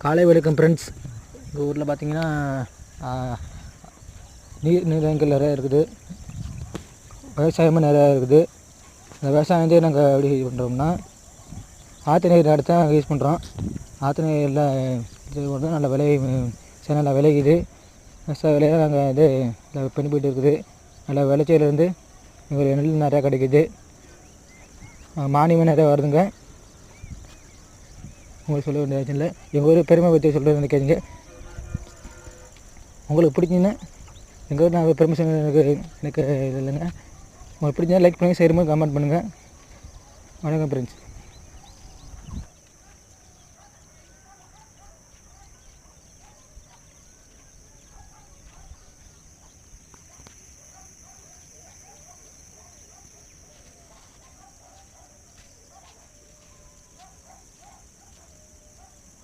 காலை வணக்கம் ஃப்ரெண்ட்ஸ். எங்கள் ஊரில் பார்த்திங்கன்னா நீர்நிலைகள் நிறையா இருக்குது, விவசாயமும் நிறையா இருக்குது. இந்த விவசாயத்தையே நாங்கள் எப்படி பண்ணுறோம்னா ஆற்று நீர் எடுத்து தான் நாங்கள் யூஸ் பண்ணுறோம். ஆற்று நீரில் இது பண்ணுறோம், நல்ல விலை நல்லா விளையுது. விவசாய விலையாக நாங்கள் இது பெனிஃபிட் இருக்குது. நல்ல விளைச்சலேருந்து எங்களுக்கு நெல் நிறையா கிடைக்குது, மானியமும் நிறையா வருதுங்க. உங்களுக்கு சொல்ல வேண்டிய ஆச்சு இல்லை. எங்கள் ஊர் பெருமை பற்றி சொல்கிறது நினைக்காதீங்க. உங்களுக்கு பிடிச்சிங்கன்னா எங்கள் ஊர் நான் பெருமை எனக்கு இது இல்லைங்க. உங்களுக்கு பிடிச்சா லைக் பண்ணுங்கள், ஷேர் பண்ணுங்கள், கமெண்ட் பண்ணுங்கள். வணக்கம் ஃப்ரெண்ட்ஸ்.